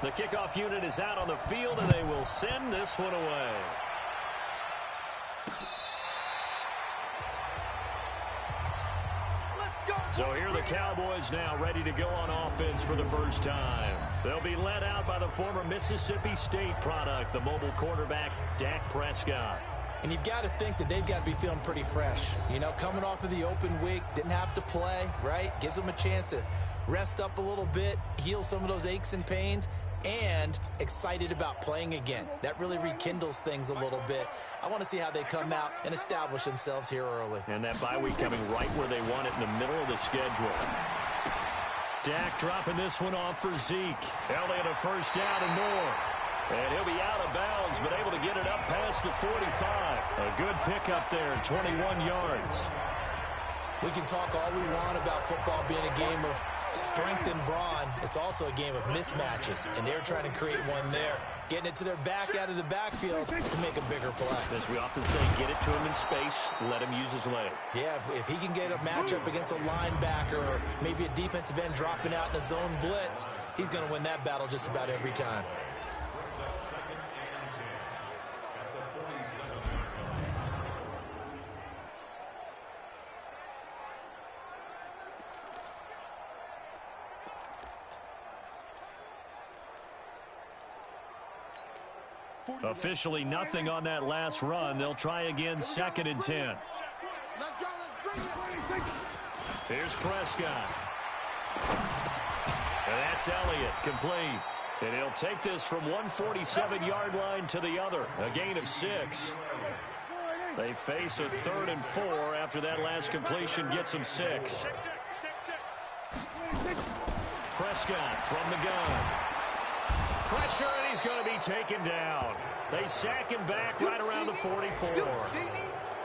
The kickoff unit is out on the field, and they will send this one away. So here are the Cowboys now ready to go on offense for the first time. They'll be led out by the former Mississippi State product, the mobile quarterback, Dak Prescott. And you've got to think that they've got to be feeling pretty fresh. You know, coming off of the open week, didn't have to play, right? Gives them a chance to rest up a little bit, heal some of those aches and pains, and excited about playing again. That really rekindles things a little bit. I want to see how they come out and establish themselves here early. And that bye week coming right where they want it in the middle of the schedule. Dak dropping this one off for Zeke. Elliott a first down and more. And he'll be out of bounds, but able to get it up past the 45. A good pickup there, 21 yards. We can talk all we want about football being a game of strength and brawn. It's also a game of mismatches, and they're trying to create one there. Getting it to their back out of the backfield to make a bigger play. As we often say, get it to him in space, let him use his leg. Yeah, if he can get a matchup against a linebacker or maybe a defensive end dropping out in a zone blitz, he's going to win that battle just about every time. Officially nothing on that last run. They'll try again, 2nd and 10. Here's Prescott. And that's Elliott, complete. And he'll take this from 147-yard line to the other. A gain of 6. They face a 3rd and 4 after that last completion gets them 6. Prescott from the gun. Pressure, and he's going to be taken down. They sack him back right around the 44.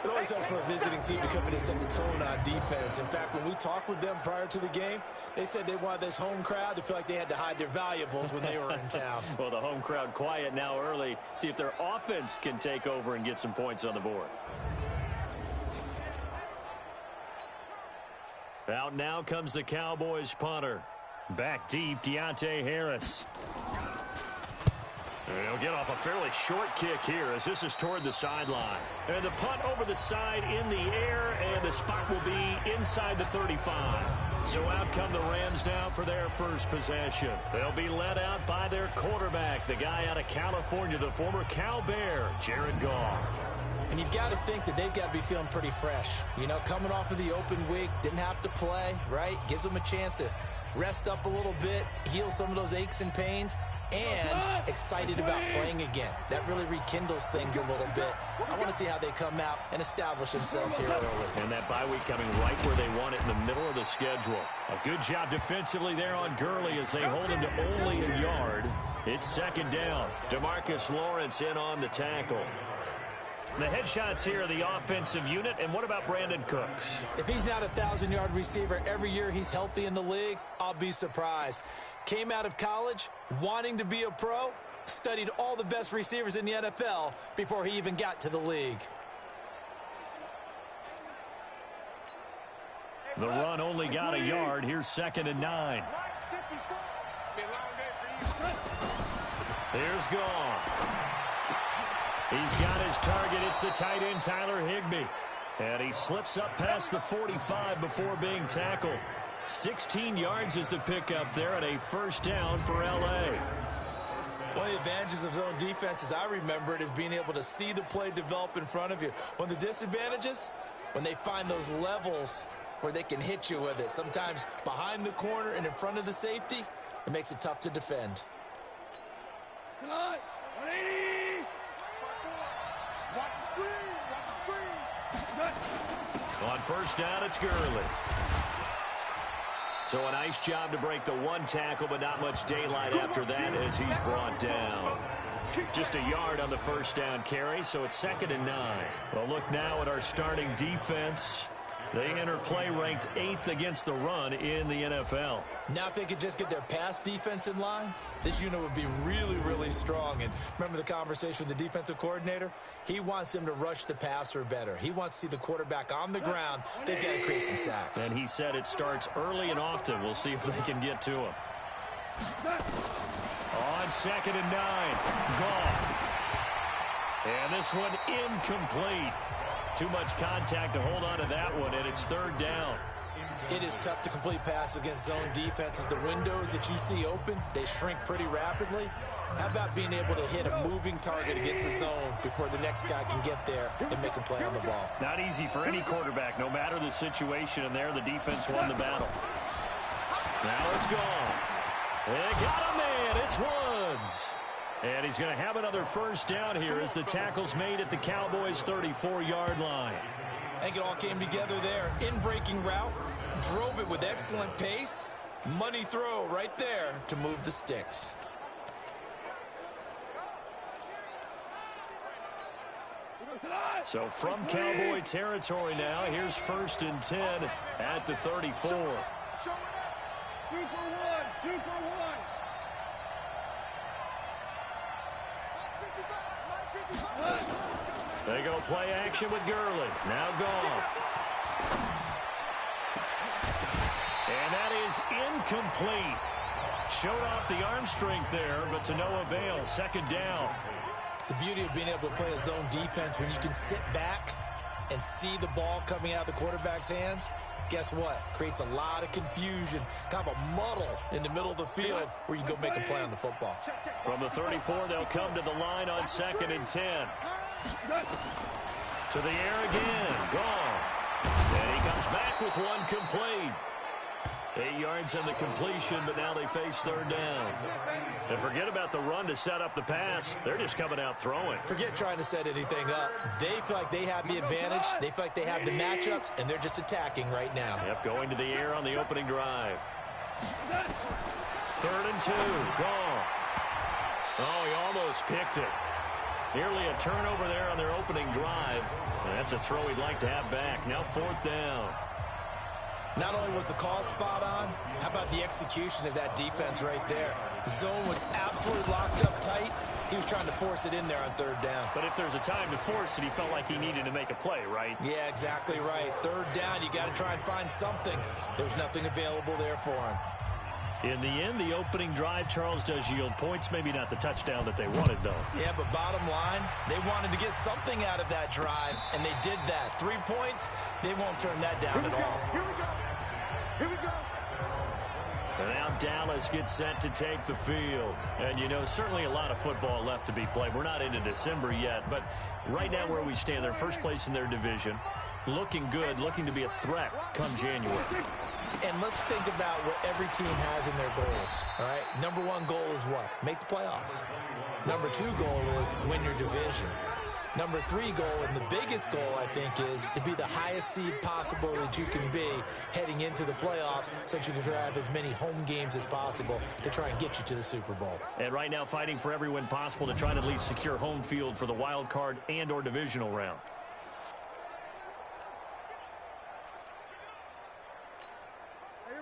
It always helps for a visiting team to come in and set the tone on defense. In fact, when we talked with them prior to the game, they said they wanted this home crowd to feel like they had to hide their valuables when they were in town. Well, the home crowd quiet now early. See if their offense can take over and get some points on the board. Out now comes the Cowboys punter. Back deep, Deontay Harris. And he'll get off a fairly short kick here as this is toward the sideline. And the punt over the side in the air, and the spot will be inside the 35. So out come the Rams now for their first possession. They'll be led out by their quarterback, the guy out of California, the former Cal Bear, Jared Goff. And you've got to think that they've got to be feeling pretty fresh. You know, coming off of the open week, didn't have to play, right? Gives them a chance to rest up a little bit, heal some of those aches and pains, and excited about playing again. That really rekindles things a little bit. I want to see how they come out and establish themselves here early. And that bye week coming right where they want it in the middle of the schedule. A good job defensively there on Gurley as they hold him to only a yard. It's 2nd down. DeMarcus Lawrence in on the tackle. The headshots here of the offensive unit, and what about Brandon Cooks? If he's not a 1,000-yard receiver every year he's healthy in the league, I'll be surprised. Came out of college wanting to be a pro, studied all the best receivers in the NFL before he even got to the league. The run only got a yard. Here's 2nd and 9. Here's Goff. He's got his target. It's the tight end, Tyler Higbee. And he slips up past the 45 before being tackled. 16 yards is the pickup there, and a first down for L.A. One of the advantages of zone defense, as I remember it, is being able to see the play develop in front of you. One of the disadvantages, when they find those levels where they can hit you with it, sometimes behind the corner and in front of the safety, it makes it tough to defend. Come on, 180. Watch the screen, watch the screen. On first down, it's Gurley. So a nice job to break the one tackle, but not much daylight after that as he's brought down. Just a yard on the first down carry, so it's 2nd and 9. Well, look now at our starting defense. They enter play ranked 8th against the run in the NFL. Now if they could just get their pass defense in line, this unit would be really, really strong. And remember the conversation with the defensive coordinator? He wants them to rush the passer better. He wants to see the quarterback on the ground. They've got to create some sacks. And he said it starts early and often. We'll see if they can get to him. On 2nd and 9, Goff. And this one incomplete. Too much contact to hold on to that one, and it's 3rd down. It is tough to complete passes against zone defenses. The windows that you see open, they shrink pretty rapidly. How about being able to hit a moving target against a zone before the next guy can get there and make a play on the ball? Not easy for any quarterback, no matter the situation, and there the defense won the battle. Now it's gone. They got a man. It's Woods. And he's going to have another 1st down here as the tackle's made at the Cowboys' 34-yard line. I think it all came together there. In-breaking route, drove it with excellent pace. Money throw right there to move the sticks. So from Cowboy territory now, here's 1st and 10 at the 34. 2 for 1. 2 for 1. They go play action with Gurley. Now Goff. And that is incomplete. Showed off the arm strength there, but to no avail. 2nd down. The beauty of being able to play a zone defense when you can sit back and see the ball coming out of the quarterback's hands, guess what? Creates a lot of confusion, kind of a muddle in the middle of the field where you go make a play on the football. From the 34, they'll come to the line on 2nd and 10. To the air again. Goff. And he comes back with one complete. 8 yards on the completion, but now they face 3rd down. And forget about the run to set up the pass. They're just coming out throwing. Forget trying to set anything up. They feel like they have the advantage. They feel like they have the matchups, and they're just attacking right now. Yep, going to the air on the opening drive. 3rd and 2. Goff. Oh, he almost picked it. Nearly a turnover there on their opening drive. And that's a throw he'd like to have back. Now 4th down. Not only was the call spot on, how about the execution of that defense right there? Zone was absolutely locked up tight. He was trying to force it in there on 3rd down. But if there's a time to force it, he felt like he needed to make a play, right? Yeah, exactly right. 3rd down, you got to try and find something. There's nothing available there for him. In the end, the opening drive, Charles, does yield points. Maybe not the touchdown that they wanted, though. Yeah, but bottom line, they wanted to get something out of that drive, and they did that. 3 points, they won't turn that down at all. Here we go. Here we go. And now Dallas gets set to take the field. And, you know, certainly a lot of football left to be played. We're not into December yet, but right now where we stand, they're 1st place in their division. Looking good, looking to be a threat come January. And let's think about what every team has in their goals, all right? Number 1 goal is what? Make the playoffs. Number 2 goal is win your division. Number 3 goal, and the biggest goal, I think, is to be the highest seed possible that you can be heading into the playoffs so that you can have as many home games as possible to try and get you to the Super Bowl. And right now fighting for every win possible to try to at least secure home field for the wild card and or divisional round.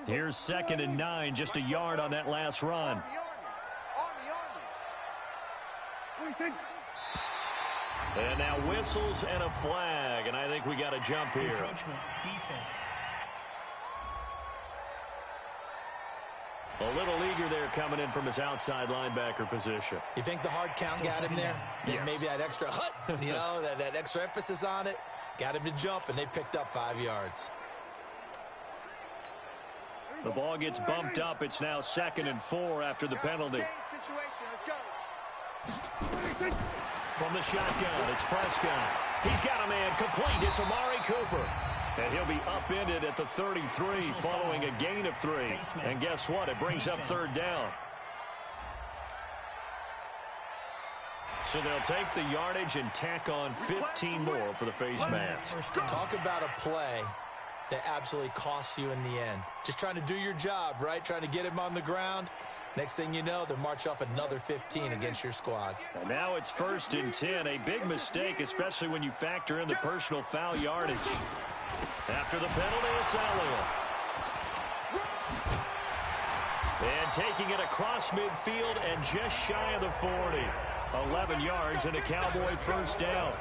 Here's 2nd and 9, just a yard on that last run. And now whistles and a flag, and I think we got a jump here. Encroachment, defense. A little eager there coming in from his outside linebacker position. You think the hard count got him there? Yes. Maybe that extra you know, that extra emphasis on it got him to jump, and they picked up 5 yards. The ball gets bumped up. It's now 2nd and 4 after the penalty. From the shotgun, it's Prescott. He's got a man complete. It's Amari Cooper. And he'll be upended at the 33 following a gain of 3. And guess what? It brings up 3rd down. So they'll take the yardage and tack on 15 more for the face mask. Talk about a play that absolutely costs you in the end. Just trying to do your job, right? Trying to get him on the ground. Next thing you know, they'll march off another 15 against your squad. And now it's 1st and 10. A big mistake, especially when you factor in the personal foul yardage. After the penalty, it's Elliott. And taking it across midfield and just shy of the 40. 11 yards and a Cowboy 1st down.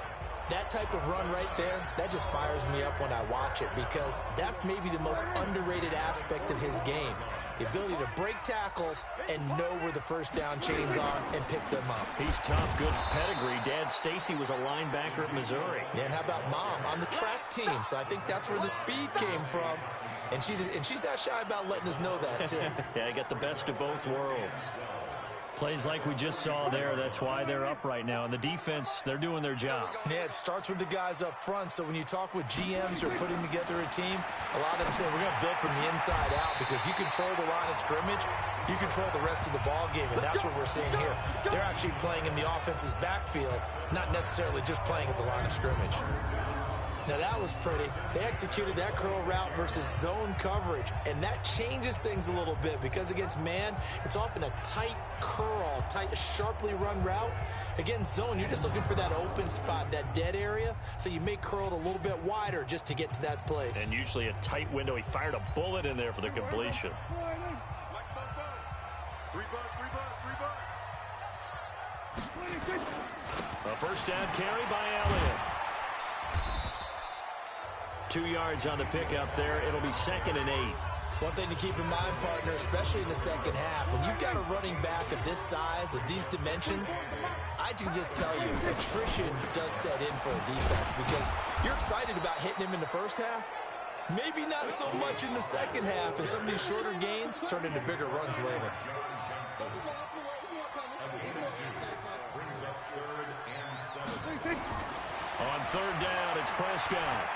That type of run right there, that just fires me up when I watch it because that's maybe the most underrated aspect of his game. The ability to break tackles and know where the first down chains are and pick them up. He's tough, good pedigree. Dad Stacy was a linebacker at Missouri. Yeah, and how about Mom on the track team? So I think that's where the speed came from. And she's not shy about letting us know that, too. Yeah, you got the best of both worlds. Plays like we just saw there, that's why they're up right now. And the defense, they're doing their job. Yeah, it starts with the guys up front. So when you talk with GMs who are putting together a team, a lot of them say we're going to build from the inside out, because if you control the line of scrimmage, you control the rest of the ball game, and that's what we're seeing here. They're actually playing in the offense's backfield, not necessarily just playing at the line of scrimmage. Now, that was pretty. They executed that curl route versus zone coverage, and that changes things a little bit, because against man, it's often a tight curl, tight, sharply run route. Against zone, you're just looking for that open spot, that dead area, so you may curl it a little bit wider just to get to that place. And usually a tight window. He fired a bullet in there for the completion. A first down carry by Elliott. 2 yards on the pickup there. It'll be 2nd and 8. One thing to keep in mind, partner, especially in the second half, when you've got a running back of this size, of these dimensions, I can just tell you, attrition does set in for a defense, because you're excited about hitting him in the first half. Maybe not so much in the second half, and some of these shorter gains turn into bigger runs later. On 3rd down, it's Prescott.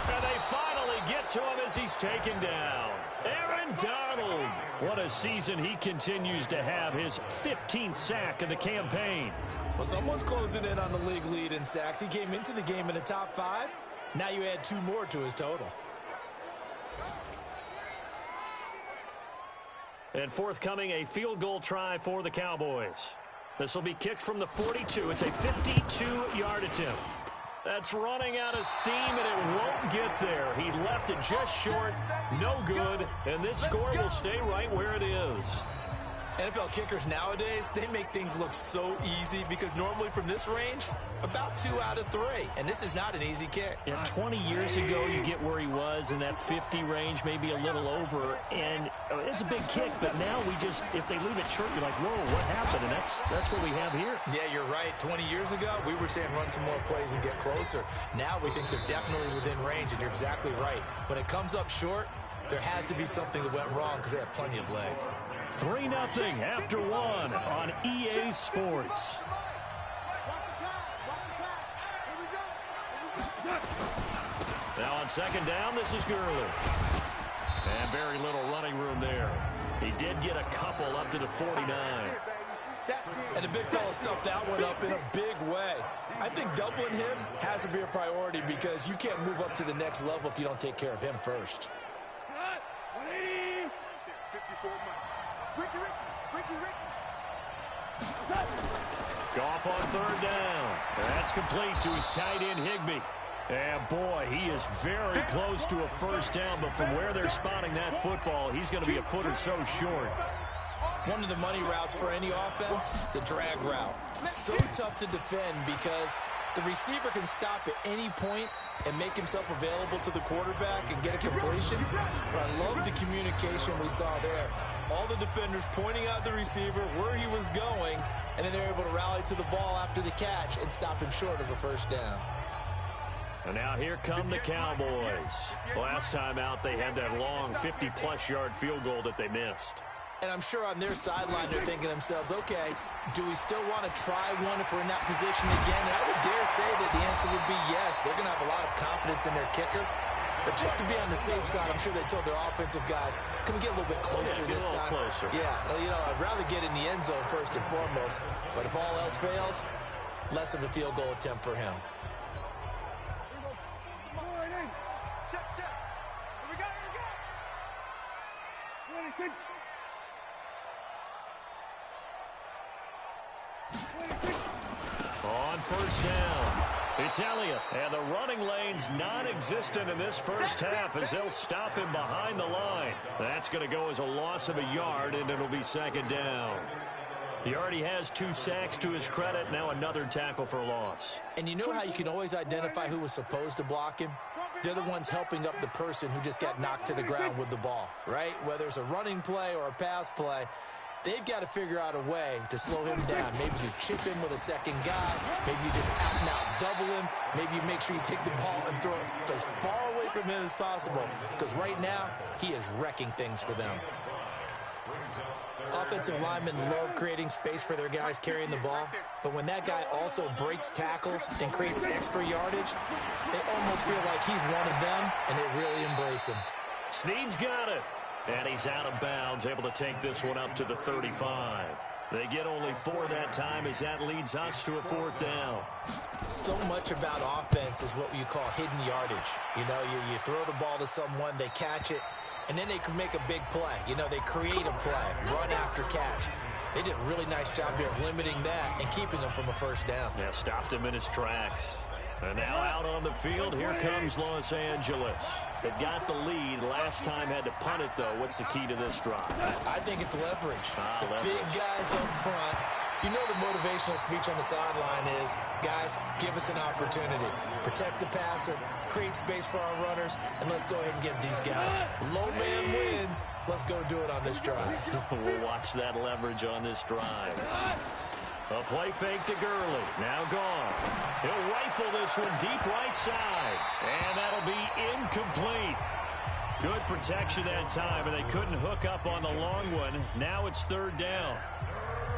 And they finally get to him as he's taken down. Aaron Donald. What a season he continues to have. His 15th sack of the campaign. Well, someone's closing in on the league lead in sacks. He came into the game in the top 5. Now you add 2 more to his total. And forthcoming, a field goal try for the Cowboys. This will be kicked from the 42. It's a 52-yard attempt. That's running out of steam, and it won't get there. He left it just short, no good, and this score will stay right where it is. NFL kickers nowadays, they make things look so easy, because normally from this range, about 2 out of 3. And this is not an easy kick. Yeah, 20 years ago, you get where he was in that 50 range, maybe a little over. And it's a big kick, but now we just, if they leave it short, you're like, whoa, what happened? And that's what we have here. Yeah, you're right. 20 years ago, we were saying run some more plays and get closer. Now we think they're definitely within range, and you're exactly right. When it comes up short, there has to be something that went wrong, because they have plenty of leg. 3-0 after 1 on EA Sports. Now on 2nd down, this is Gurley. And very little running room there. He did get a couple up to the 49. And the big fella stuffed that one up in a big way. I think doubling him has to be a priority, because you can't move up to the next level if you don't take care of him first. Goff on 3rd down. That's complete to his tight end, Higbee. And boy, he is very close to a first down, but from where they're spotting that football, he's going to be a foot or so short. One of the money routes for any offense, the drag route. So tough to defend, because the receiver can stop at any point and make himself available to the quarterback and get a completion. But I love the communication we saw there. All the defenders pointing out the receiver, where he was going, and then they're able to rally to the ball after the catch and stop him short of a first down. And now here come the Cowboys. Last time out, they had that long 50-plus yard field goal that they missed. And I'm sure on their sideline, they're thinking to themselves, okay, do we still want to try one if we're in that position again? And I would dare say that the answer would be yes. They're going to have a lot of confidence in their kicker. But just to be on the safe side, I'm sure they told their offensive guys, can we get a little bit closer this time? Closer. Yeah, well, you know, I'd rather get in the end zone first and foremost. But if all else fails, less of a field goal attempt for him. On 1st down, it's Elliott, and the running lane's non-existent in this first half as they'll stop him behind the line. That's going to go as a loss of a yard, and it'll be 2nd down. He already has 2 sacks to his credit. Now another tackle for loss. And you know how you can always identify who was supposed to block him? They're the ones helping up the person who just got knocked to the ground with the ball, right? Whether it's a running play or a pass play, they've got to figure out a way to slow him down. Maybe you chip him with a second guy. Maybe you just out and out double him. Maybe you make sure you take the ball and throw it as far away from him as possible. Because right now, he is wrecking things for them. Offensive linemen love creating space for their guys carrying the ball, but when that guy also breaks tackles and creates extra yardage, they almost feel like he's one of them, and they really embrace him. Snead's got it, and he's out of bounds, able to take this one up to the 35. They get only 4 that time as that leads us to a 4th down. So much about offense is what you call hidden yardage. You know, you throw the ball to someone, they catch it, and then they can make a big play. You know, they create a play, run after catch. They did a really nice job here of limiting that and keeping him from a first down. Yeah, stopped him in his tracks. And now out on the field, here comes Los Angeles. They've got the lead. Last time had to punt it, though. What's the key to this drive? I think it's leverage. Leverage. Big guys up front. You know the motivational speech on the sideline is, guys, give us an opportunity. Protect the passer, create space for our runners, and let's go ahead and get these guys. Low man wins. Let's go do it on this drive. We'll watch that leverage on this drive. A play fake to Gurley. Now gone. He'll rifle this one deep right side. And that'll be incomplete. Good protection that time, and they couldn't hook up on the long one. Now it's 3rd down.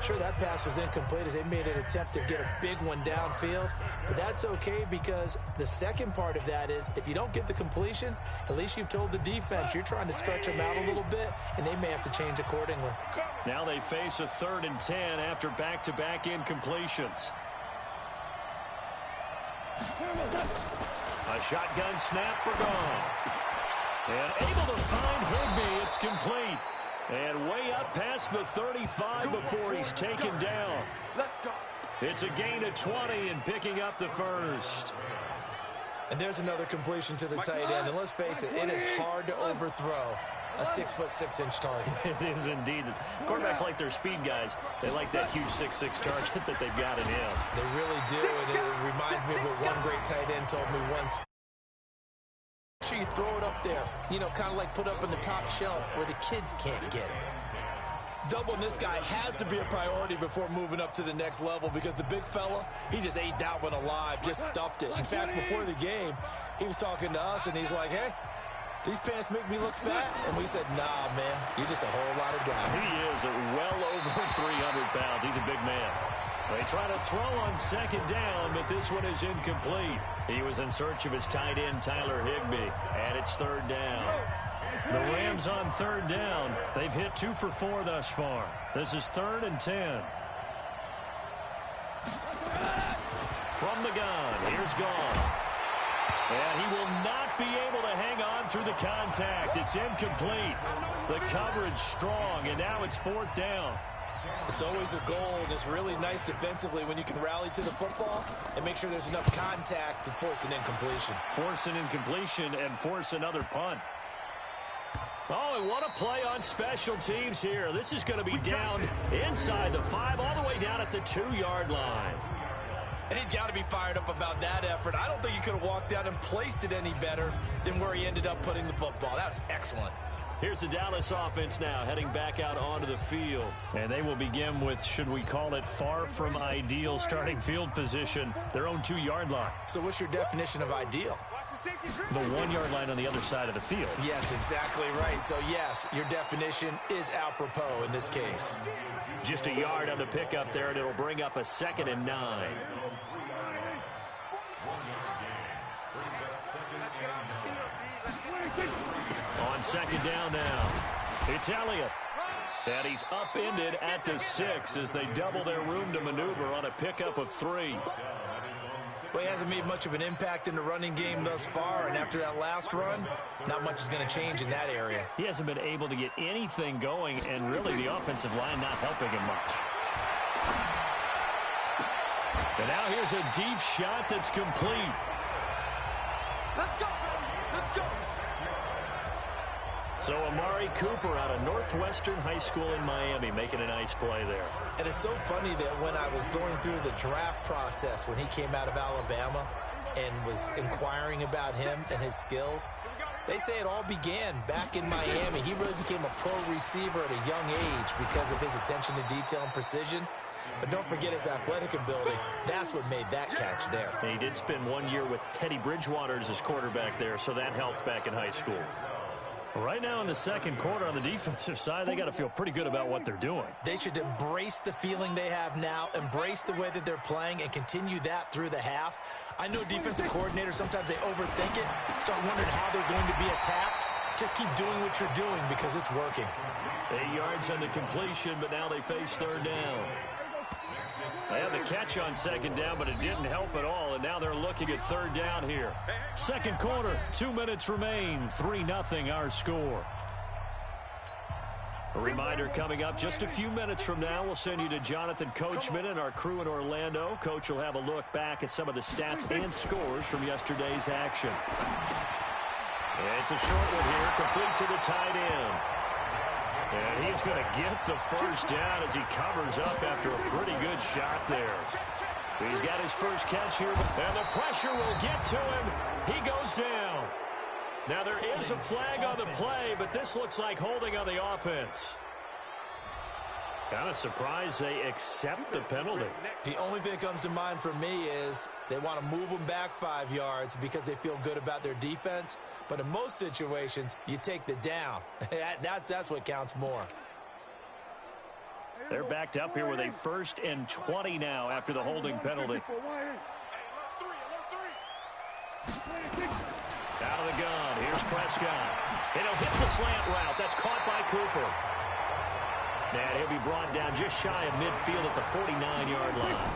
Sure, that pass was incomplete as they made an attempt to get a big one downfield. But that's okay because the second part of that is if you don't get the completion, at least you've told the defense you're trying to stretch them out a little bit, and they may have to change accordingly. Now they face a 3rd and 10 after back-to-back incompletions. A shotgun snap for Goff. And able to find Higbee. It's complete. And way up past the 35 before he's taken down. Let's go. It's a gain of 20 and picking up the first. And there's another completion to the tight end. And let's face it, it is hard to overthrow a 6'6" target. It is indeed. Quarterbacks like their speed guys. They like that huge 6'6" target that they've got in him. They really do, and it reminds me of what one great tight end told me once. Make sure you throw it up there, you know, kind of like put up in the top shelf where the kids can't get it. Doubling this guy has to be a priority before moving up to the next level because the big fella, he just ate that one alive, just stuffed it. In fact, before the game, he was talking to us, and he's like, hey, these pants make me look fat? And we said, nah, man, you're just a whole lot of guy. He is well over 300 pounds. He's a big man. They try to throw on 2nd down, but this one is incomplete. He was in search of his tight end, Tyler Higbee, and it's 3rd down. The Rams on 3rd down. They've hit 2 for 4 thus far. This is 3rd and 10. From the gun, here's Goff. And he will not be able to hang on through the contact. It's incomplete. The coverage strong, and now it's 4th down. It's always a goal, and it's really nice defensively when you can rally to the football and make sure there's enough contact to force an incompletion. Force an incompletion and force another punt. Oh, and what a play on special teams here. This is going to be down inside the 5, all the way down at the 2-yard line. And he's got to be fired up about that effort. I don't think he could have walked out and placed it any better than where he ended up putting the football. That was excellent. Here's the Dallas offense now heading back out onto the field. And they will begin with, should we call it, far from ideal starting field position, their own 2-yard line. So what's your definition of ideal? The 1-yard line on the other side of the field. Yes, exactly right. So, yes, your definition is apropos in this case. Just a yard on the pickup there, and it'll bring up a 2nd and 9. On 2nd down now, it's Elliott. And he's upended at the 6 as they double their room to maneuver on a pickup of 3. Well, he hasn't made much of an impact in the running game thus far, and after that last run, not much is going to change in that area. He hasn't been able to get anything going, and really the offensive line not helping him much. And now here's a deep shot that's complete. Let's go. Let's go. So Amari Cooper out of Northwestern High School in Miami making a nice play there. And it's so funny that when I was going through the draft process when he came out of Alabama and was inquiring about him and his skills, they say it all began back in Miami. He really became a pro receiver at a young age because of his attention to detail and precision. But don't forget his athletic ability. That's what made that catch there. And he did spend 1 year with Teddy Bridgewater as his quarterback there, so that helped back in high school. Right now in the second quarter on the defensive side, they got to feel pretty good about what they're doing. They should embrace the feeling they have now, embrace the way that they're playing, and continue that through the half. I know defensive coordinators, sometimes they overthink it, start wondering how they're going to be attacked. Just keep doing what you're doing because it's working. 8 yards on the completion, but now they face third down. They had the catch on second down, but it didn't help at all, and now they're looking at third down here. Second quarter, 2 minutes remain, 3-0 our score. A reminder coming up just a few minutes from now, we'll send you to Jonathan Coachman and our crew in Orlando. Coach will have a look back at some of the stats and scores from yesterday's action. It's a short one here, complete to the tight end. And he's going to get the first down as he covers up after a pretty good shot there. He's got his first catch here, and the pressure will get to him. He goes down. Now there is a flag on the play, but this looks like holding on the offense. Kind of surprised they accept the penalty. The only thing that comes to mind for me is they want to move them back 5 yards because they feel good about their defense. But in most situations, you take the down. That's what counts more. They're backed up here with a 1st and 20 now after the holding penalty. Out of the gun. Here's Prescott. It'll hit the slant route. That's caught by Cooper. And he'll be brought down just shy of midfield at the 49-yard line.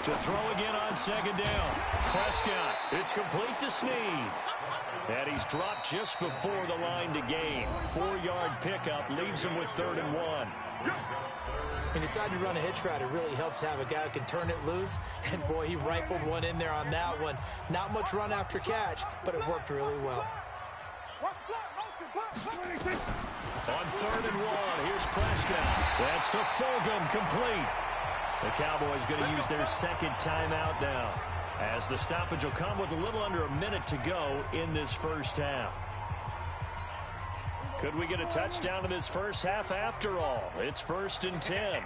To throw again on second down. Prescott. It's complete to Snead. And he's dropped just before the line to gain. 4-yard pickup leaves him with 3rd and 1. He decided to run a hitch route. It really helps to have a guy who can turn it loose. And, boy, he rifled one in there on that one. Not much run after catch, but it worked really well. On 3rd and 1, here's Prescott. That's to Fulgham, complete. The Cowboys going to use their second timeout now, as the stoppage will come with a little under a minute to go in this first half. Could we get a touchdown in this first half after all? It's 1st and 10.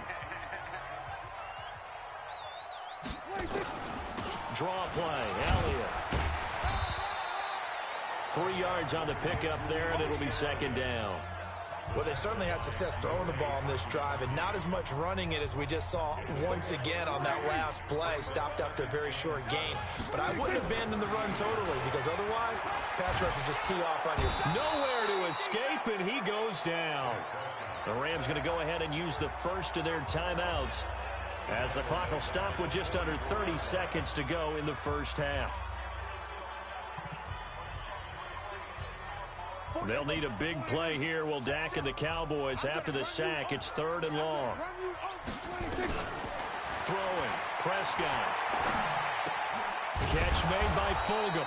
Draw play, Elliott. 3 yards on the pickup there, and it'll be second down. Well, they certainly had success throwing the ball on this drive, and not as much running it as we just saw once again on that last play. Stopped after a very short gain. But I wouldn't abandon the run totally, because otherwise, pass rushers just tee off on you. Nowhere to escape, and he goes down. The Rams going to go ahead and use the first of their timeouts, as the clock will stop with just under 30 seconds to go in the first half. They'll need a big play here. Will Dak and the Cowboys after the sack. It's 3rd and long. Throwing. Prescott. Catch made by Fulgham.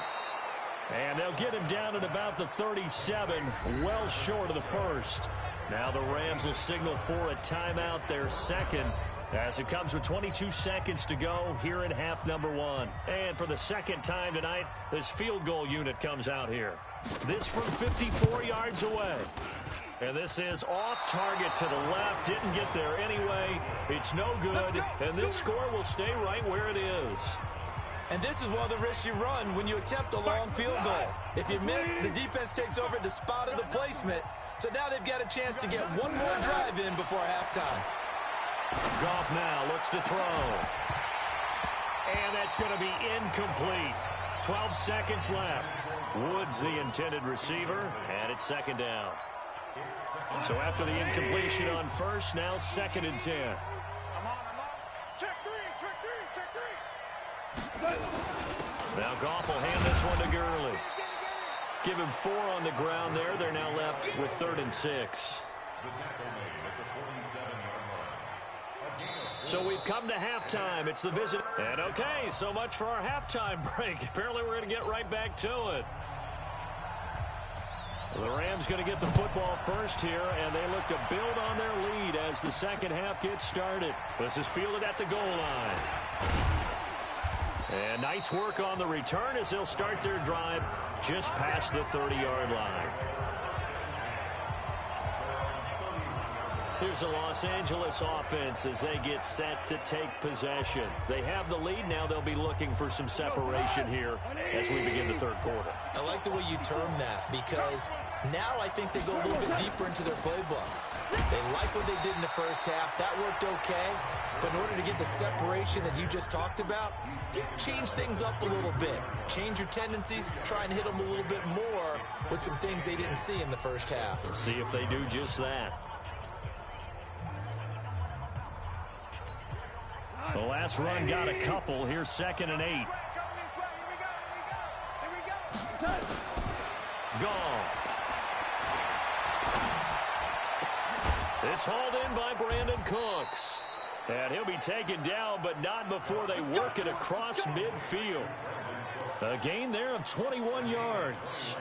And they'll get him down at about the 37, well short of the first. Now the Rams will signal for a timeout, their second, as it comes with 22 seconds to go here in half number 1. And for the second time tonight, this field goal unit comes out here. This from 54 yards away. And this is off target to the left. Didn't get there anyway. It's no good. And this score will stay right where it is. And this is one of the risks you run when you attempt a long field goal. If you miss, the defense takes over at the spot of the placement. So now they've got a chance to get one more drive in before halftime. Goff now looks to throw. And that's going to be incomplete. 12 seconds left. Woods the intended receiver, and it's second down. So after the incompletion on first, now 2nd and 10. Check three. Now Goff will hand this one to Gurley. Give him 4 on the ground there. They're now left with 3rd and 6. So we've come to halftime. It's the visit. And okay, so much for our halftime break. Apparently we're going to get right back to it. The Rams going to get the football first here, and they look to build on their lead as the second half gets started. This is fielded at the goal line. And nice work on the return as they'll start their drive just past the 30-yard line. Here's the Los Angeles offense as they get set to take possession. They have the lead now. They'll be looking for some separation here as we begin the third quarter. I like the way you term that because now I think they go a little bit deeper into their playbook. They like what they did in the first half. That worked okay. But in order to get the separation that you just talked about, change things up a little bit. Change your tendencies. Try and hit them a little bit more with some things they didn't see in the first half. Let's see if they do just that. The last run got a couple. Here's 2nd and 8. Goff. It's hauled in by Brandon Cooks. And he'll be taken down, but not before they work it across midfield. A gain there of 21 yards.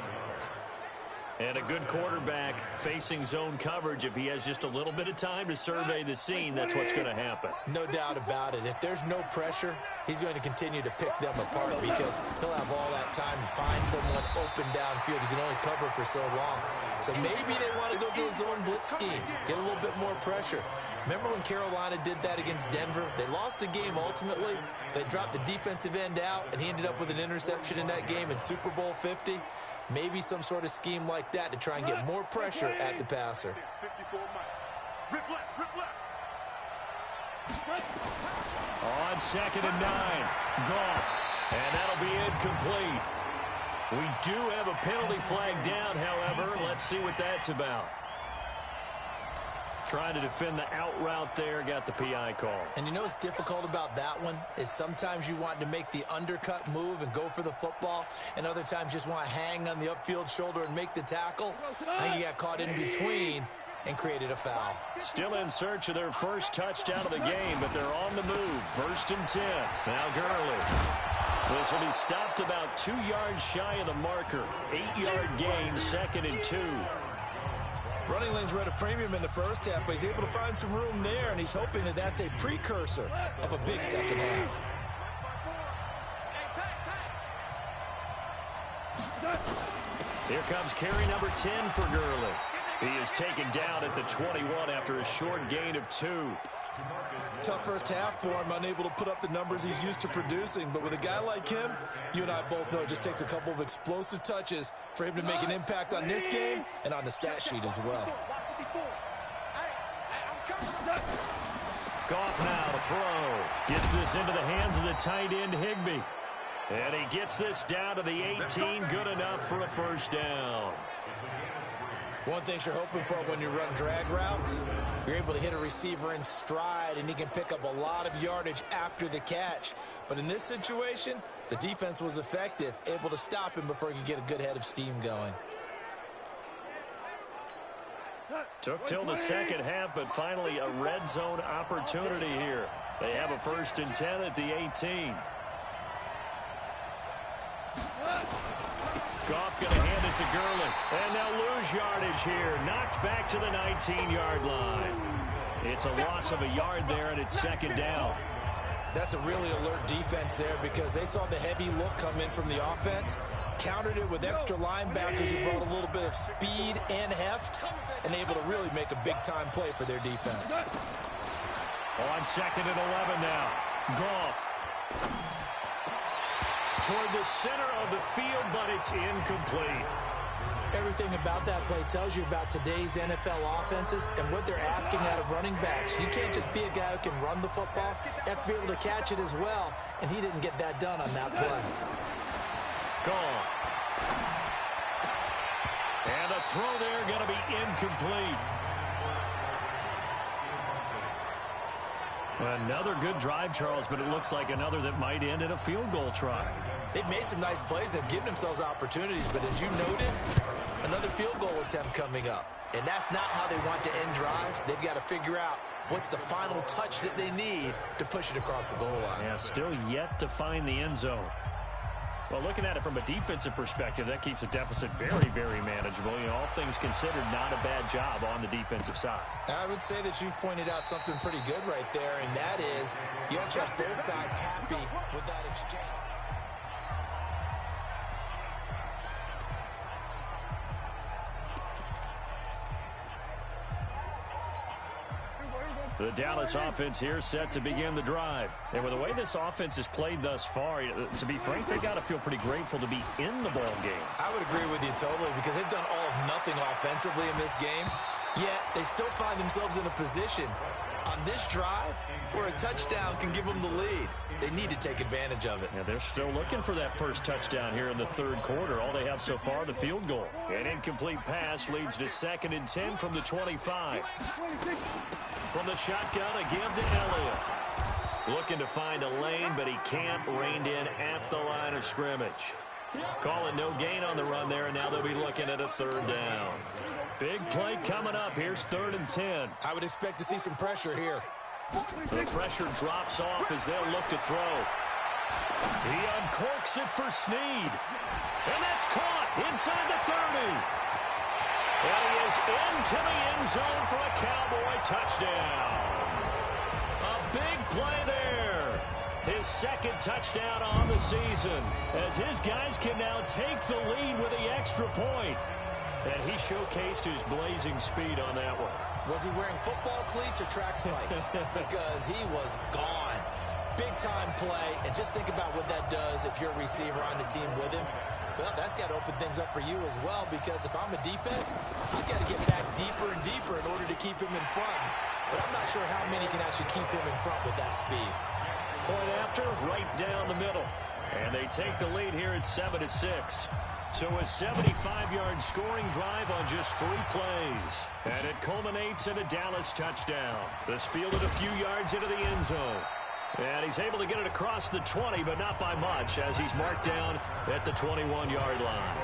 And a good quarterback facing zone coverage. If he has just a little bit of time to survey the scene, that's what's going to happen. No doubt about it. If there's no pressure, he's going to continue to pick them apart because he'll have all that time to find someone open downfield. He can only cover for so long. So maybe they want to go to a zone blitz scheme, get a little bit more pressure. Remember when Carolina did that against Denver? They lost the game ultimately. They dropped the defensive end out, and he ended up with an interception in that game in Super Bowl 50. Maybe some sort of scheme like that to try and get more pressure at the passer. On 2nd and 9, Goff. And that'll be incomplete. We do have a penalty flag down, however. Let's see what that's about. Trying to defend the out route there, got the PI call. And you know what's difficult about that one is sometimes you want to make the undercut move and go for the football, and other times just want to hang on the upfield shoulder and make the tackle. I think he got caught in between and created a foul. Still in search of their first touchdown of the game, but they're on the move. 1st and 10. Now Gurley. This will be stopped about 2 yards shy of the marker. 8-yard gain, 2nd and 2. Running lanes were at a premium in the first half, but he's able to find some room there, and he's hoping that that's a precursor of a big second half. Here comes carry number 10 for Gurley. He is taken down at the 21 after a short gain of 2. Tough first half for him, unable to put up the numbers he's used to producing. But with a guy like him, you and I both know it just takes a couple of explosive touches for him to make an impact on this game and on the stat sheet as well. Goff now to throw. Gets this into the hands of the tight end, Higbee. And he gets this down to the 18. Good enough for a first down. One thing you're hoping for when you run drag routes, you're able to hit a receiver in stride, and he can pick up a lot of yardage after the catch. But in this situation, the defense was effective, able to stop him before he could get a good head of steam going. Took till the second half, but finally a red zone opportunity here. They have a 1st and 10 at the 18. Goff going to hand it to Gurley. And they'll lose yardage here. Knocked back to the 19-yard line. It's a loss of a yard there, and it's 2nd down. That's a really alert defense there because they saw the heavy look come in from the offense, countered it with extra linebackers who brought a little bit of speed and heft, and able to really make a big-time play for their defense. On 2nd and 11 now. Goff. Toward the center of the field, but it's incomplete. Everything about that play tells you about today's NFL offenses and what they're asking out of running backs. You can't just be a guy who can run the football. You have to be able to catch it as well, and he didn't get that done on that play. Gone. And the throw there going to be incomplete. Another good drive, Charles, but it looks like another that might end in a field goal try. They've made some nice plays. They've given themselves opportunities, but as you noted, another field goal attempt coming up. And that's not how they want to end drives. They've got to figure out what's the final touch that they need to push it across the goal line. Yeah, still yet to find the end zone. Well, looking at it from a defensive perspective, that keeps the deficit very, very manageable. You know, all things considered, not a bad job on the defensive side. I would say that you've pointed out something pretty good right there, and that is you have to have both sides happy with that exchange. The Dallas offense here set to begin the drive. And with the way this offense has played thus far, to be frank, they got to feel pretty grateful to be in the ball game. I would agree with you totally because they've done all of nothing offensively in this game, yet they still find themselves in a position on this drive where a touchdown can give them the lead. They need to take advantage of it. Yeah, they're still looking for that first touchdown here in the third quarter. All they have so far, the field goal. An incomplete pass leads to 2nd and 10 from the 25. From the shotgun, a give to Elliott. Looking to find a lane, but he can't. Reined in at the line of scrimmage. Calling no gain on the run there, and now they'll be looking at a 3rd down. Big play coming up. Here's 3rd and 10. I would expect to see some pressure here. The pressure drops off as they'll look to throw. He uncorks it for Snead. And that's caught inside the 30. And he is into the end zone for a Cowboy touchdown. A big play there. His 2nd touchdown on the season as his guys can now take the lead with the extra point. And he showcased his blazing speed on that one. Was he wearing football cleats or track spikes? Because he was gone. Big-time play. And just think about what that does if you're a receiver on the team with him. Well, that's got to open things up for you as well, because if I'm a defense, I've got to get back deeper and deeper in order to keep him in front. But I'm not sure how many can actually keep him in front with that speed. Point after, right down the middle. And they take the lead here at 7-6. So a 75-yard scoring drive on just 3 plays. And it culminates in a Dallas touchdown. This fielded a few yards into the end zone. And he's able to get it across the 20, but not by much, as he's marked down at the 21-yard line.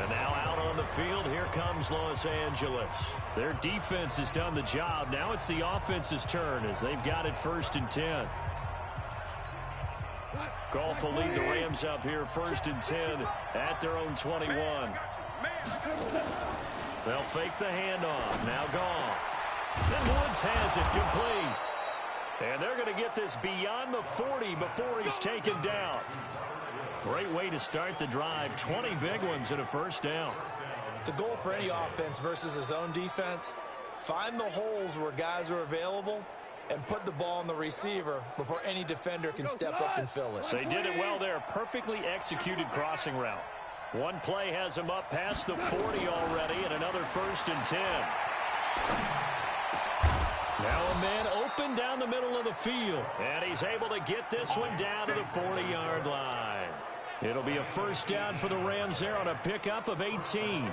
And now out on the field, here comes Los Angeles. Their defense has done the job. Now it's the offense's turn as they've got it 1st and 10. Goff will lead the Rams up here 1st and 10 at their own 21. They'll fake the handoff. Now Goff. And Woods has it complete. And they're going to get this beyond the 40 before he's taken down. Great way to start the drive. 20 big ones and a 1st down. The goal for any offense versus his own defense, find the holes where guys are available and put the ball on the receiver before any defender can step up and fill it. They did it well there. Perfectly executed crossing route. One play has him up past the 40 already, and another 1st and 10. Now a man open down the middle of the field. And he's able to get this one down to the 40-yard line. It'll be a 1st down for the Rams there on a pickup of 18.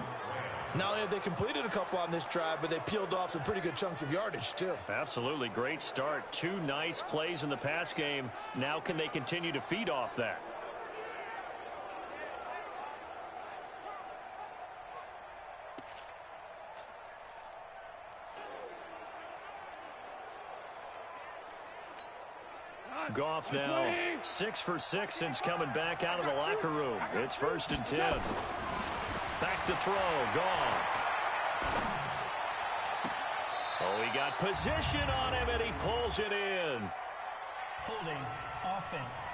Not only have they completed a couple on this drive, but they peeled off some pretty good chunks of yardage, too. Absolutely. Great start. 2 nice plays in the pass game. Now can they continue to feed off that? Goff now 6 for 6 since coming back out of the locker room. It's 1st and 10. Back to throw. Goff. Oh, he got position on him, and he pulls it in. Holding offense.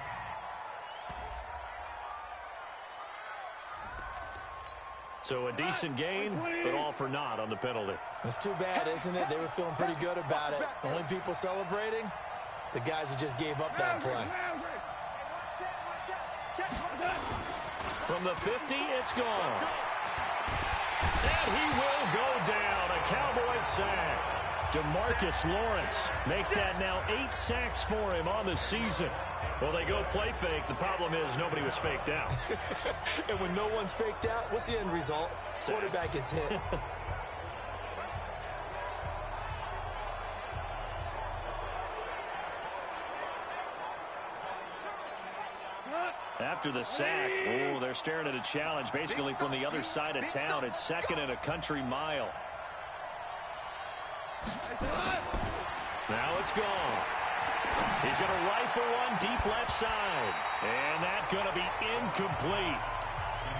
So a decent gain, but all for naught on the penalty. It's too bad, isn't it? They were feeling pretty good about it. The only people celebrating, the guys who just gave up that play. From the 50, it's gone. And he will go down. A Cowboys sack. DeMarcus Lawrence make that now 8 sacks for him on the season. Well, they go play fake. The problem is nobody was faked out. And when no one's faked out, what's the end result? Quarterback gets hit. After the sack, oh, they're staring at a challenge basically from the other side of town. It's 2nd and a country mile. Now it's gone. He's going to rifle one deep left side. And that's going to be incomplete.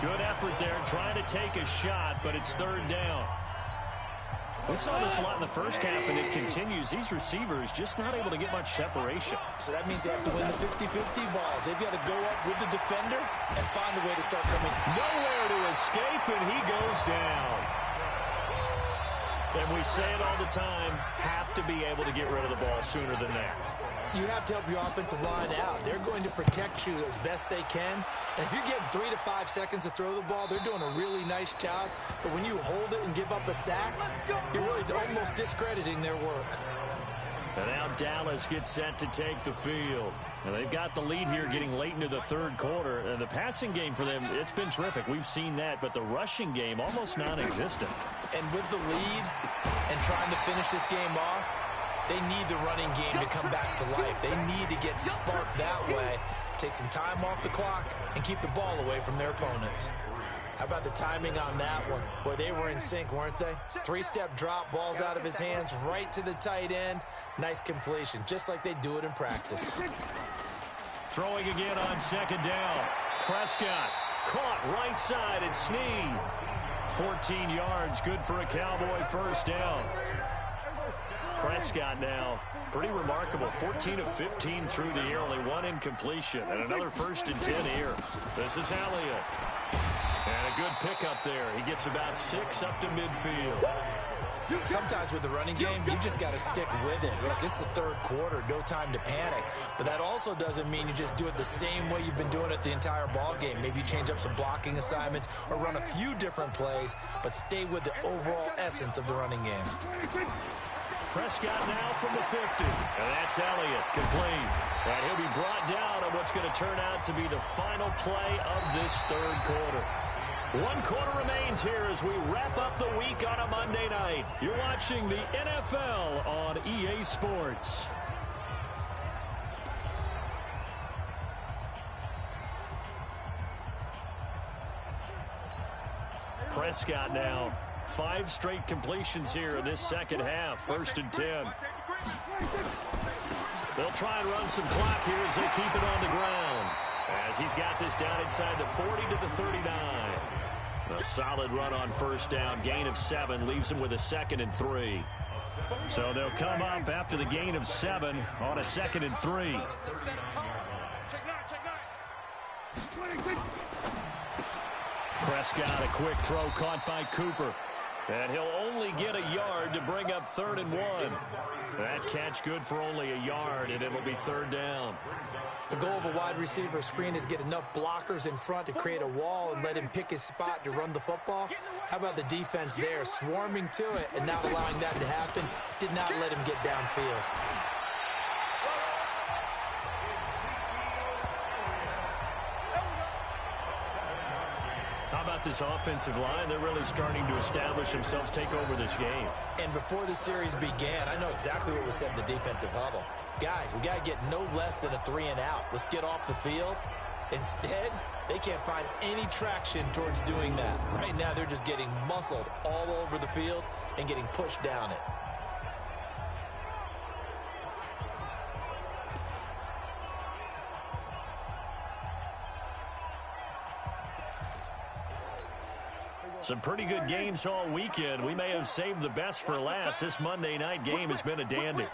Good effort there trying to take a shot, but it's third down. We saw this a lot in the first half, and it continues. These receivers just not able to get much separation. So that means they have to win the 50-50 balls. They've got to go up with the defender and find a way to start coming. Nowhere to escape, and he goes down. And we say it all the time, have to be able to get rid of the ball sooner than that. You have to help your offensive line out. They're going to protect you as best they can. And if you're getting 3 to 5 seconds to throw the ball, they're doing a really nice job. But when you hold it and give up a sack, you're really almost discrediting their work. And now Dallas gets set to take the field. And they've got the lead here getting late into the third quarter. And the passing game for them, it's been terrific. We've seen that. But the rushing game, almost non-existent. And with the lead and trying to finish this game off, they need the running game to come back to life. They need to get sparked that way, take some time off the clock, and keep the ball away from their opponents. How about the timing on that one? Boy, they were in sync, weren't they? 3-step drop, balls out of his hands, right to the tight end. Nice completion, just like they do it in practice. Throwing again on second down. Prescott caught right side at Snead. 14 yards, good for a Cowboy first down. Prescott now, pretty remarkable. 14 of 15 through the air, only one incompletion. And another 1st and 10 here. This is Elliott. And a good pickup there. He gets about 6 up to midfield. Sometimes with the running game, you just got to stick with it. Look, it's the third quarter, no time to panic. But that also doesn't mean you just do it the same way you've been doing it the entire ball game. Maybe change up some blocking assignments or run a few different plays, but stay with the overall essence of the running game. Prescott now from the 50. And that's Elliott, complete. And he'll be brought down on what's going to turn out to be the final play of this third quarter. 1 quarter remains here as we wrap up the week on a Monday night. You're watching the NFL on EA Sports. Prescott now. 5 straight completions here in this second half. 1st and 10. They'll try and run some clock here as they keep it on the ground. As he's got this down inside the 40 to the 39. A solid run on first down. Gain of 7 leaves him with a 2nd and 3. So they'll come up after the gain of 7 on a 2nd and 3. Prescott, a quick throw caught by Cooper. And he'll only get a yard to bring up 3rd and 1. That catch good for only a yard, and it'll be 3rd down. The goal of a wide receiver screen is get enough blockers in front to create a wall and let him pick his spot to run the football. How about the defense there, swarming to it and not allowing that to happen? Did not let him get downfield. How about this offensive line? They're really starting to establish themselves, take over this game. And before the series began, I know exactly what was said in the defensive huddle. Guys, we got to get no less than a 3 and out. Let's get off the field. Instead, they can't find any traction towards doing that. Right now, they're just getting muscled all over the field and getting pushed down it. Some pretty good games all weekend. We may have saved the best for last. This Monday night game has been a dandy.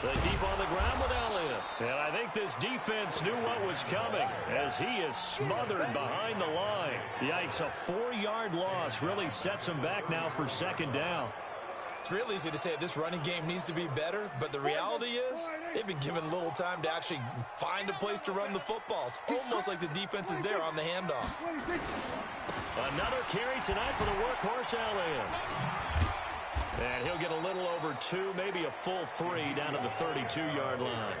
The deep on the ground with Elliott. And I think this defense knew what was coming as he is smothered behind the line. Yikes, a 4-yard loss really sets him back now for 2nd down. It's real easy to say this running game needs to be better, but the reality is they've been given little time to actually find a place to run the football. It's almost like the defense is there on the handoff. Another carry tonight for the workhorse Elliott. And he'll get a little over 2, maybe a full 3 down to the 32-yard line.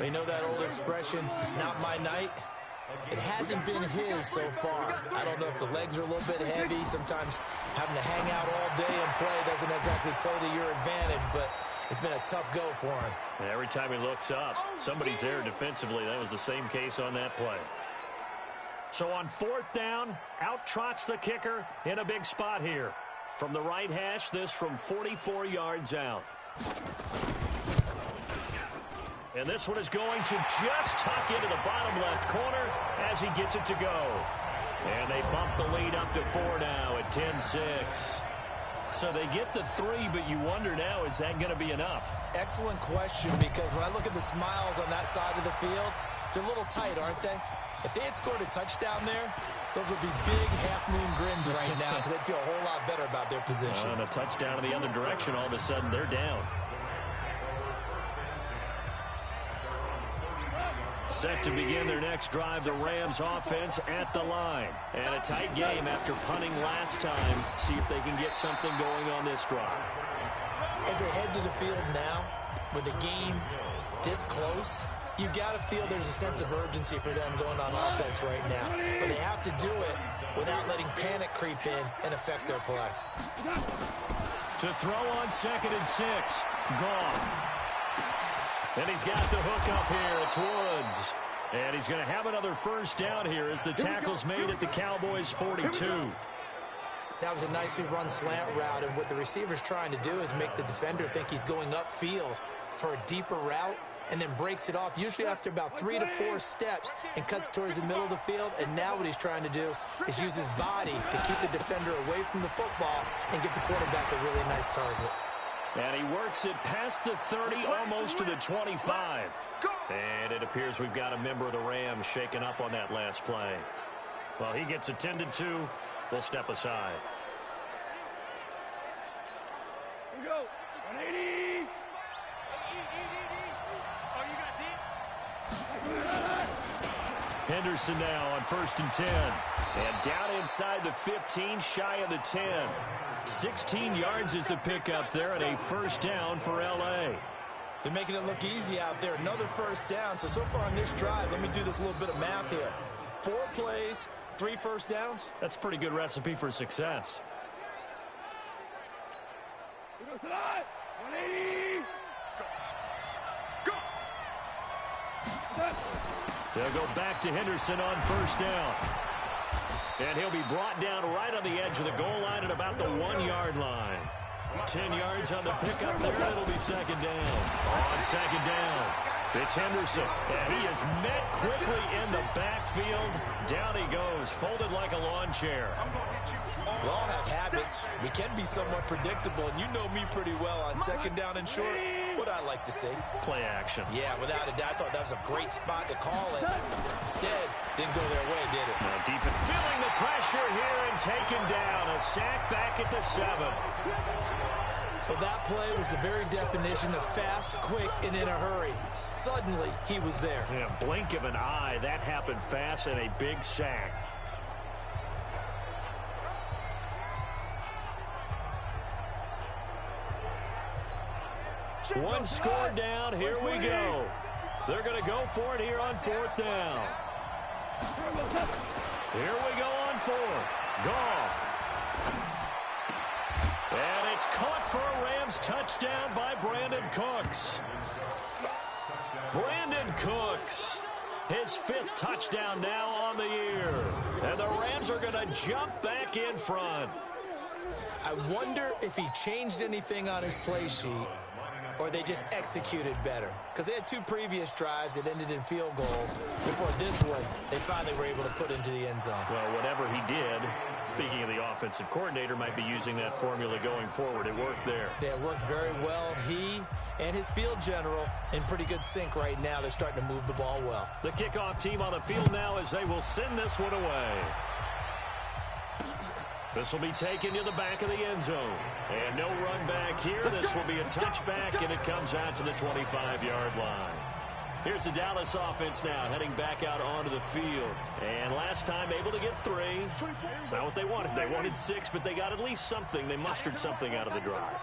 You know that old expression, it's not my night? It hasn't been his so far. I don't know if the legs are a little bit heavy. Sometimes having to hang out all day and play doesn't exactly play to your advantage, but it's been a tough go for him. And every time he looks up, somebody's there defensively. That was the same case on that play. So on 4th down, out trots the kicker in a big spot here. From the right hash, this from 44 yards out. And this one is going to just tuck into the bottom left corner as he gets it to go. And they bump the lead up to 4 now at 10-6. So they get the 3, but you wonder now, is that going to be enough? Excellent question, because when I look at the smiles on that side of the field, they're a little tight, aren't they? If they had scored a touchdown there, those would be big half-moon grins right now because they'd feel a whole lot better about their position. And a touchdown in the other direction, all of a sudden they're down. Set to begin their next drive, the Rams offense at the line. And a tight game after punting last time. See if they can get something going on this drive. As they head to the field now, with the game this close, you've got to feel there's a sense of urgency for them going on offense right now. But they have to do it without letting panic creep in and affect their play. To throw on 2nd and 6. Goff. And he's got the hook up here. It's Woods. And he's going to have another first down here as the tackle's made at the Cowboys' 42. That was a nicely run slant route, and what the receiver's trying to do is make the defender think he's going upfield for a deeper route and then breaks it off, usually after about 3 to 4 steps, and cuts towards the middle of the field. And now what he's trying to do is use his body to keep the defender away from the football and give the quarterback a really nice target. And he works it past the 30, almost to the 25. And it appears we've got a member of the Rams shaken up on that last play. Well, he gets attended to. We'll step aside. Here we go. 180. Oh, you got deep? Henderson now on 1st and 10. And down inside the 15, shy of the 10. 16 yards is the pickup there, and a first down for L.A. They're making it look easy out there. Another first down. So far on this drive, let me do this little bit of math here. 4 plays, 3 first downs. That's a pretty good recipe for success. 180. Go. They'll go back to Henderson on first down. And he'll be brought down right on the edge of the goal line at about the 1-yard line. 10 yards on the pickup there, and it'll be 2nd down. On 2nd down, it's Henderson. And he is met quickly in the backfield. Down he goes, folded like a lawn chair. We all have habits. We can be somewhat predictable, and you know me pretty well on 2nd down and short. What I like to see. Play action. Yeah, without a doubt, I thought that was a great spot to call it. Instead, didn't go their way, did it? No, defense feeling the pressure here and taken down. A sack back at the 7. Well, that play was the very definition of fast, quick, and in a hurry. Suddenly, he was there. Yeah, blink of an eye. That happened fast and a big sack. One score down. Here we go. They're going to go for it here on 4th down. Here we go on 4th. Goff. And it's caught for a Rams touchdown by Brandon Cooks. Brandon Cooks, his 5th touchdown now on the year. And the Rams are going to jump back in front. I wonder if he changed anything on his play sheet, or they just executed better. Because they had 2 previous drives that ended in field goals. Before this one, they finally were able to put into the end zone. Well, whatever he did, speaking of the offensive coordinator, might be using that formula going forward. It worked there. Yeah, it worked very well. He and his field general in pretty good sync right now. They're starting to move the ball well. The kickoff team on the field now as they will send this one away. This will be taken to the back of the end zone. And no run back here. This will be a touchback, and it comes out to the 25-yard line. Here's the Dallas offense now, heading back out onto the field. And last time able to get 3. It's not what they wanted. They wanted 6, but they got at least something. They mustered something out of the drive.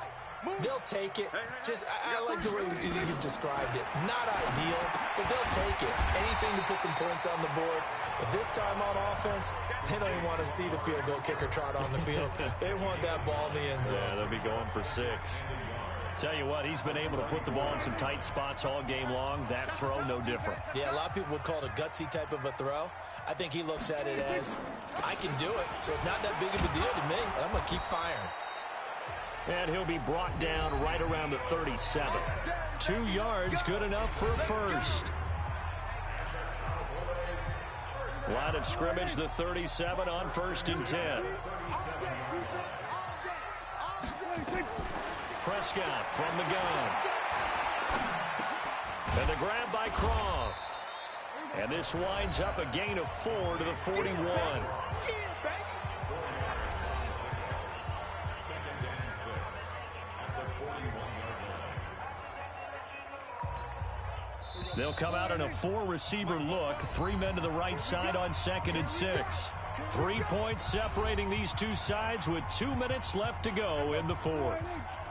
They'll take it. I like the way you've described it. Not ideal, but they'll take it. Anything to put some points on the board. But this time on offense, they don't even want to see the field goal kicker trot on the field. They want that ball in the end zone. Yeah, they'll be going for 6. Tell you what, he's been able to put the ball in some tight spots all game long. That throw, no different. Yeah, a lot of people would call it a gutsy type of a throw. I think he looks at it as, I can do it, so it's not that big of a deal to me, and I'm going to keep firing. And he'll be brought down right around the 37. 2 yards, good enough for a first. Line of scrimmage, the 37 on 1st and 10. Prescott from the gun. And the grab by Croft. And this winds up a gain of 4 to the 41. They'll come out in a 4-receiver look. 3 men to the right side on 2nd and 6. 3 points separating these two sides with 2 minutes left to go in the 4th.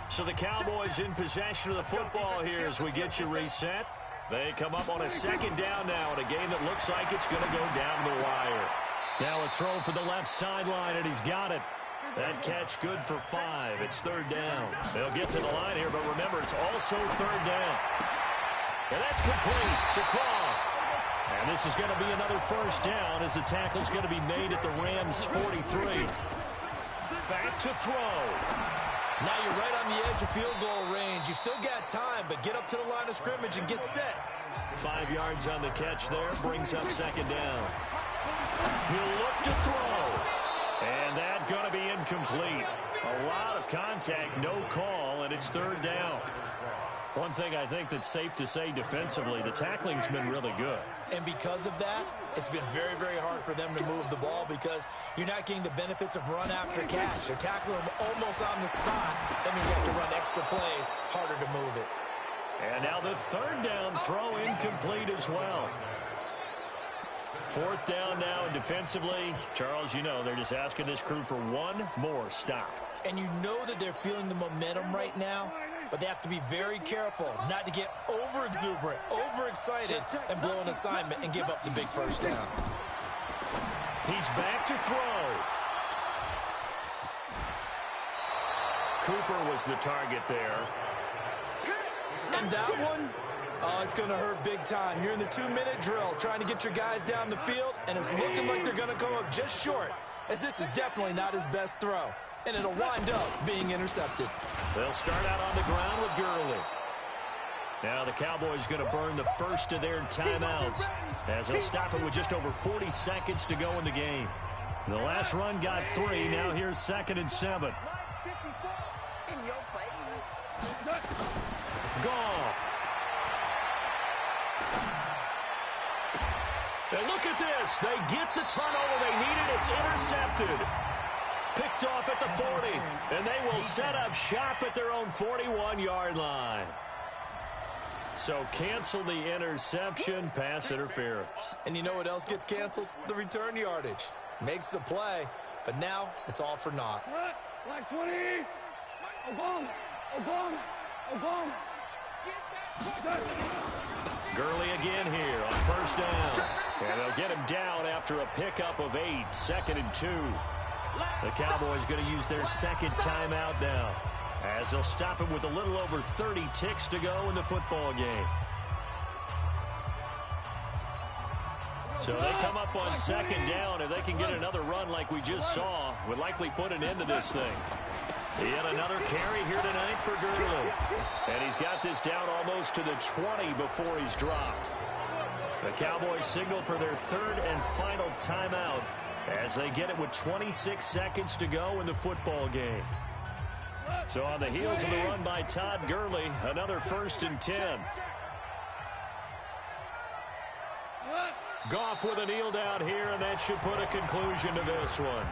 So the Cowboys in possession of the football here as we get you reset. They come up on a 2nd down now in a game that looks like it's going to go down the wire. Now a throw for the left sideline, and he's got it. That catch good for 5. It's 3rd down. They'll get to the line here, but remember, it's also 3rd down. And that's complete to Croft. And this is going to be another 1st down as the tackle's going to be made at the Rams' 43. Back to throw. Now you're right on the edge of field goal range. You still got time, but get up to the line of scrimmage and get set. 5 yards on the catch there, brings up 2nd down. He'll look to throw. And that's going to be incomplete. A lot of contact, no call, and it's 3rd down. One thing I think that's safe to say defensively, the tackling's been really good. And because of that, it's been very, very hard for them to move the ball because you're not getting the benefits of run after catch. They're tackling them almost on the spot. That means you have to run extra plays, harder to move it. And now the 3rd down throw incomplete as well. 4th down now, and defensively, Charles, you know, they're just asking this crew for one more stop. And you know that they're feeling the momentum right now, but they have to be very careful not to get over-exuberant, over-excited, and blow an assignment and give up the big 1st down. He's back to throw. Cooper was the target there. And that one, oh, it's going to hurt big time. You're in the 2-minute drill trying to get your guys down the field, and it's looking like they're going to come up just short, as this is definitely not his best throw. And it'll wind up being intercepted. They'll start out on the ground with Gurley. Now the Cowboys going to burn the first of their timeouts as they'll stop it with just over 40 seconds to go in the game. The last run got 3. Now here's 2nd and 7. In your face. Goff. And look at this. They get the turnover they needed. It's intercepted. Picked off at the 40, and they will set up shop at their own 41-yard line. So cancel the interception, pass interference. And you know what else gets canceled? The return yardage. Makes the play, but now it's all for naught. Black 20. Obama. Gurley again here on 1st down. And they'll get him down after a pickup of 8, 2nd and 2. The Cowboys going to use their 2nd timeout now as they'll stop him with a little over 30 ticks to go in the football game. So they come up on 2nd down. If they can get another run like we just saw, would likely put an end to this thing. Yet another carry here tonight for Gurley. And he's got this down almost to the 20 before he's dropped. The Cowboys signal for their 3rd and final timeout as they get it with 26 seconds to go in the football game. So on the heels of the run by Todd Gurley, another 1st and 10. Goff with a kneel down here, and that should put a conclusion to this one.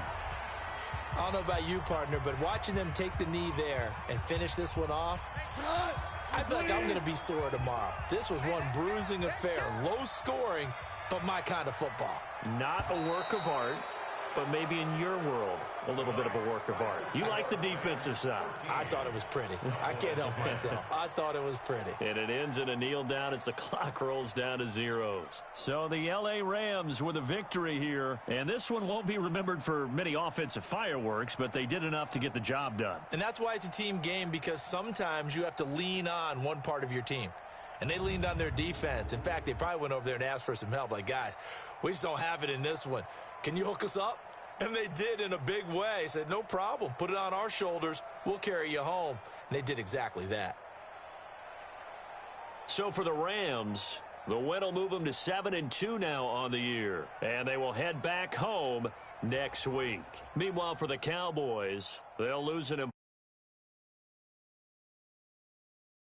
I don't know about you, partner, but watching them take the knee there and finish this one off, I feel like I'm going to be sore tomorrow. This was one bruising affair, low scoring, but my kind of football. Not a work of art, but maybe in your world, a little bit of a work of art. You like the defensive side. I thought it was pretty. I can't help myself. I thought it was pretty. And it ends in a kneel down as the clock rolls down to zeros. So the L.A. Rams with a victory here. And this one won't be remembered for many offensive fireworks, but they did enough to get the job done. And that's why it's a team game, because sometimes you have to lean on one part of your team. And they leaned on their defense. In fact, they probably went over there and asked for some help. Like, guys, we just don't have it in this one. Can you hook us up? And they did in a big way. Said, no problem. Put it on our shoulders. We'll carry you home. And they did exactly that. So for the Rams, the win will move them to 7-2 now on the year. And they will head back home next week. Meanwhile, for the Cowboys, they'll lose an